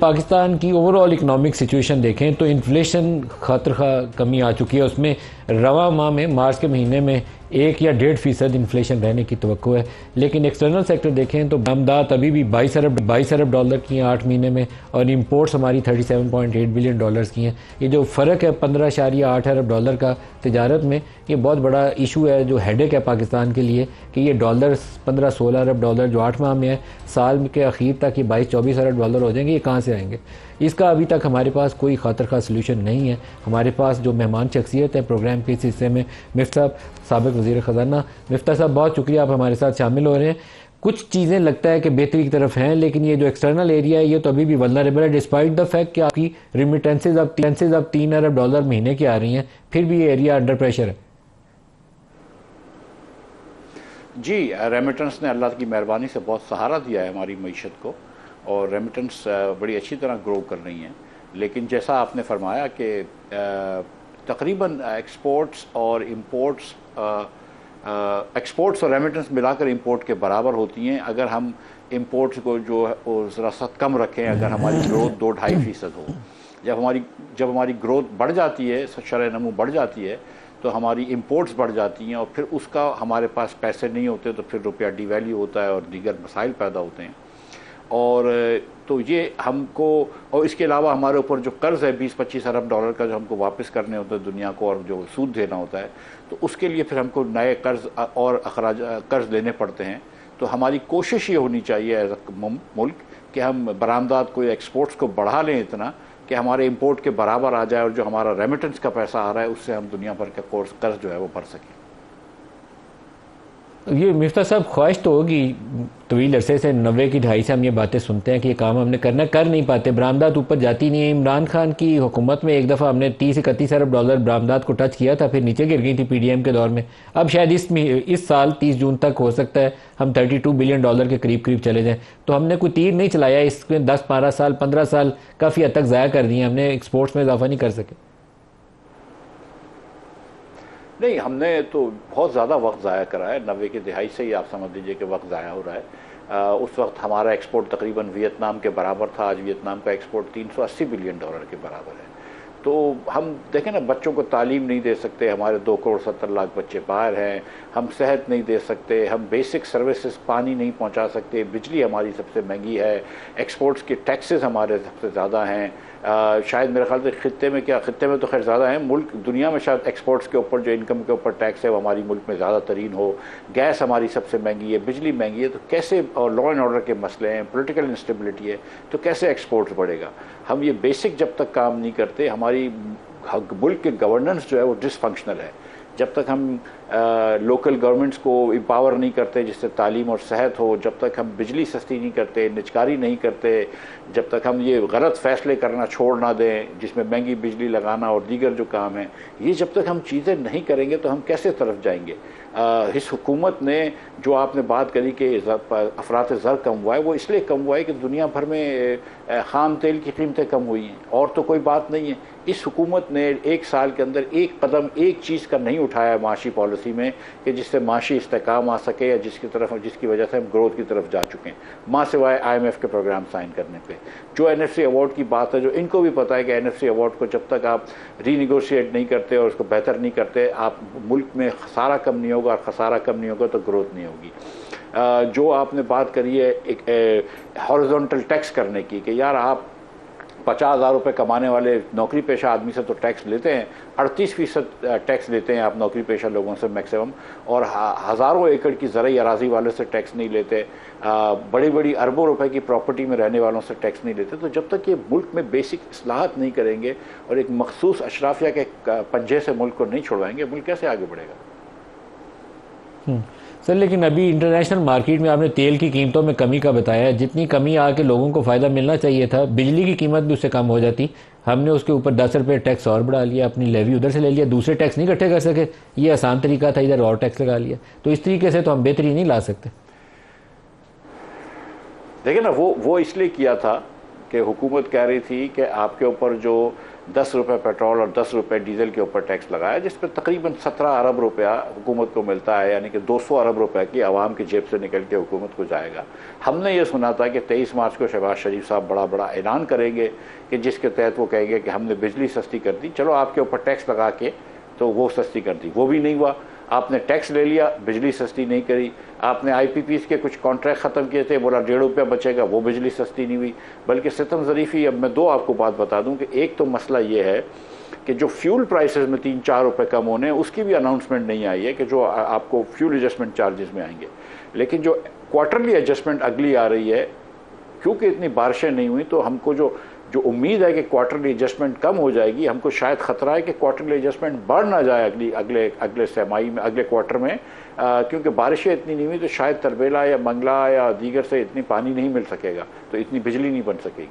पाकिस्तान की overall economic situation देखें तो इन्फ्लेशन खतर कमी आ चुकी है। उसमें रवा माह में मार्च के महीने में 1 या 1.5% इन्फ्लेशन रहने की तवक्को है। लेकिन एक्सटर्नल सेक्टर देखें तो बरामदात अभी भी 22 अरब डॉलर की हैं 8 महीने में, और इंपोर्ट्स हमारी 37.8 बिलियन डॉलर्स की हैं। ये जो फ़र्क है 15.8 अरब डॉलर का तजारत में, ये बहुत बड़ा इशू है जो हेडेक है पाकिस्तान के लिए कि ये डॉलर 15-16 अरब डॉलर जो 8 माह में है, साल के आखिर तक ये 22-24 अरब डॉलर हो जाएंगे। ये कहाँ से आएंगे? इसका अभी तक हमारे पास कोई खातर खा सलूशन नहीं है। हमारे पास जो मेहमान शख्सियत है प्रोग्राम के इस हिस्से में, मिफ्ता साहब, साबिक वज़ीर ख़जाना। मिफ्ता साहब बहुत शुक्रिया, आप हमारे साथ शामिल हो रहे हैं। कुछ चीज़ें लगता है कि बेहतरी की तरफ हैं, लेकिन ये जो एक्सटर्नल एरिया है ये तो अभी भी वल्नरेबल है, डिस्पाइट द फैक्ट कि आपकी रिमिटेंसेज अब 3 अरब डॉलर महीने की आ रही हैं, फिर भी ये एरिया अंडर प्रेशर है। जी, रेमिटेंस ने अल्लाह की मेहरबानी से बहुत सहारा दिया है हमारी मईशत को, और रेमिटेंस बड़ी अच्छी तरह ग्रो कर रही हैं। लेकिन जैसा आपने फरमाया कि तकरीबन एक्सपोर्ट्स और इंपोर्ट्स एक्सपोर्ट्स और रेमिटेंस मिलाकर इंपोर्ट के बराबर होती हैं। अगर हम इंपोर्ट्स को जो है वो ज़रा सा कम रखें, अगर हमारी ग्रोथ 2-2.5% हो, जब हमारी ग्रोथ बढ़ जाती है, शरह नमू बढ़ जाती है, तो हमारी इंपोर्ट्स बढ़ जाती हैं, और फिर उसका हमारे पास पैसे नहीं होते तो फिर रुपया डिवैल्यू होता है और दीगर मसाइल पैदा होते हैं। और तो ये हमको, और इसके अलावा हमारे ऊपर जो कर्ज़ है 20-25 अरब डॉलर का जो हमको वापस करने होते हैं दुनिया को, और जो सूद देना होता है, तो उसके लिए फिर हमको नए कर्ज़ और कर्ज़ लेने पड़ते हैं। तो हमारी कोशिश ये होनी चाहिए एज मुल्क कि हम बरामदात को, एक्सपोर्ट्स को बढ़ा लें इतना कि हमारे इंपोर्ट के बराबर आ जाए, और जो हमारा रेमिटेंस का पैसा आ रहा है उससे हम दुनिया भर का कर्ज़ जो है वो भर सकें। ये मिफ्ता साहब ख्वाहिश तो होगी, तवील अरसे से 90 की दहाई से हम ये बातें सुनते हैं कि ये काम हमने करना, कर नहीं पाते, बरामदात ऊपर जाती नहीं है। इमरान खान की हुकूमत में एक दफ़ा हमने 30-31 अरब डॉलर बरामदात को टच किया था, फिर नीचे गिर गई थी पीडीएम के दौर में। अब शायद इस साल 30 जून तक हो सकता है हम 32 बिलियन डॉलर के करीब करीब चले जाएँ। तो हमने कोई तीर नहीं चलाया, इसमें 10-12 साल 15 साल काफ़ी हद तक ज़ाया कर दिए, हमने एक्सपोर्ट्स में इजाफा नहीं कर सके। नहीं, हमने तो बहुत ज़्यादा वक्त ज़ाया करा है। 90 की दिहाई से ही आप समझ लीजिए कि वक्त ज़ाया हो रहा है। उस वक्त हमारा एक्सपोर्ट तकरीबन वियतनाम के बराबर था। आज वियतनाम का एक्सपोर्ट 380 बिलियन डॉलर के बराबर है। तो हम देखें ना, बच्चों को तालीम नहीं दे सकते, हमारे 2 करोड़ 70 लाख बच्चे बाहर हैं, हम सेहत नहीं दे सकते, हम बेसिक सर्विसेज पानी नहीं पहुंचा सकते, बिजली हमारी सबसे महंगी है, एक्सपोर्ट्स के टैक्सेस हमारे सबसे ज़्यादा हैं। शायद मेरे ख्याल से खित्ते में तो खैर ज़्यादा है, मुल्क दुनिया में शायद एक्सपोर्ट्स के ऊपर जो इनकम के ऊपर टैक्स है वो हमारी मुल्क में ज़्यादा तरीन हो। गैस हमारी सबसे महंगी है, बिजली महंगी है, तो कैसे, और लॉ एंड ऑर्डर के मसले हैं, पॉलिटिकल इंस्टेबिलिटी है, तो कैसे एक्सपोर्ट्स बढ़ेगा? हम ये बेसिक जब तक काम नहीं करते, हमारी मुल्क के गवर्नेंस जो है वो डिसफंक्शनल है। जब तक हम लोकल गवर्नमेंट्स को एम्पावर नहीं करते जिससे तालीम और सेहत हो, जब तक हम बिजली सस्ती नहीं करते, निजकारी नहीं करते, जब तक हम ये गलत फैसले करना छोड़ ना दें जिसमें महंगी बिजली लगाना और दीगर जो काम है, ये जब तक हम चीज़ें नहीं करेंगे तो हम कैसे तरफ जाएंगे? इस हुकूमत ने जो आपने बात करी कि अफरात ज़र कम हुआ है, वो इसलिए कम हुआ है कि दुनिया भर में ख़ाम तेल की कीमतें कम हुई हैं, और तो कोई बात नहीं है। इस हुकूमत ने 1 साल के अंदर एक कदम एक चीज़ का नहीं उठाया माशी पॉलिसी में कि जिससे माशी इस्तेकाम आ सके, या जिसकी वजह से हम ग्रोथ की तरफ जा चुके हैं, माँ सिवाय IMF के प्रोग्राम साइन करने पे। जो NFC अवार्ड की बात है, जो इनको भी पता है कि NFC अवार्ड को जब तक आप रीनिगोशिएट नहीं करते और उसको बेहतर नहीं करते, आप मुल्क में खसारा कम नहीं होगा, और खसारा कम नहीं होगा तो ग्रोथ नहीं होगी। जो आपने बात करी है एक हॉरिजॉन्टल टैक्स करने की, कि यार आप 50,000 रुपये कमाने वाले नौकरी पेशा आदमी से तो टैक्स लेते हैं, 38% टैक्स लेते हैं आप नौकरी पेशा लोगों से मैक्सिमम, और हज़ारों एकड़ की ज़राई अराजी वालों से टैक्स नहीं लेते, बड़ी बड़ी अरबों रुपए की प्रॉपर्टी में रहने वालों से टैक्स नहीं लेते। तो जब तक ये मुल्क में बेसिक इस्लाहत नहीं करेंगे और एक मखसूस अशराफिया के पंजे से मुल्क को नहीं छुड़वाएंगे, मुल्क कैसे आगे बढ़ेगा? सर, लेकिन अभी इंटरनेशनल मार्केट में आपने तेल की कीमतों में कमी का बताया है, जितनी कमी आके लोगों को फ़ायदा मिलना चाहिए था, बिजली की कीमत भी उससे कम हो जाती, हमने उसके ऊपर 10 रुपये टैक्स और बढ़ा लिया, अपनी लेवी उधर से ले लिया, दूसरे टैक्स नहीं इकट्ठे कर सके, ये आसान तरीका था, इधर और टैक्स लगा लिया। तो इस तरीके से तो हम बेहतरी नहीं ला सकते। देखिए ना, वो इसलिए किया था कि हुकूमत कह रही थी कि आपके ऊपर जो 10 रुपये पेट्रोल और 10 रुपये डीजल के ऊपर टैक्स लगाया, जिस पर तकरीबन 17 अरब रुपया हुकूमत को मिलता है, यानी कि 200 अरब रुपए की आवाम की जेब से निकल के हुकूमत को जाएगा। हमने ये सुना था कि 23 मार्च को शहबाज शरीफ साहब बड़ा ऐलान करेंगे कि जिसके तहत वो कहेंगे कि हमने बिजली सस्ती कर दी, चलो आपके ऊपर टैक्स लगा के तो वो सस्ती कर दी। वो भी नहीं हुआ। आपने टैक्स ले लिया, बिजली सस्ती नहीं करी। आपने IPPs के कुछ कॉन्ट्रैक्ट ख़त्म किए थे, बोला 1.5 रुपया बचेगा, वो बिजली सस्ती नहीं हुई। बल्कि सितम ज़रीफ़ी, अब मैं 2 आपको बात बता दूं कि एक तो मसला ये है कि जो फ्यूल प्राइसेस में 3-4 रुपये कम होने हैं, उसकी भी अनाउंसमेंट नहीं आई है कि जो आपको फ्यूल एडजस्टमेंट चार्जेस में आएंगे। लेकिन जो क्वार्टरली एडजस्टमेंट अगली आ रही है, क्योंकि इतनी बारिशें नहीं हुई, तो हमको जो उम्मीद है कि क्वार्टरली एडजस्टमेंट कम हो जाएगी, हमको शायद खतरा है कि क्वार्टरली एडजस्टमेंट बढ़ ना जाए अगले तिमाही में, अगले क्वार्टर में, क्योंकि बारिशें इतनी नहीं हुई तो शायद तरबेला या मंगला या दीगर से इतनी पानी नहीं मिल सकेगा, तो इतनी बिजली नहीं बन सकेगी।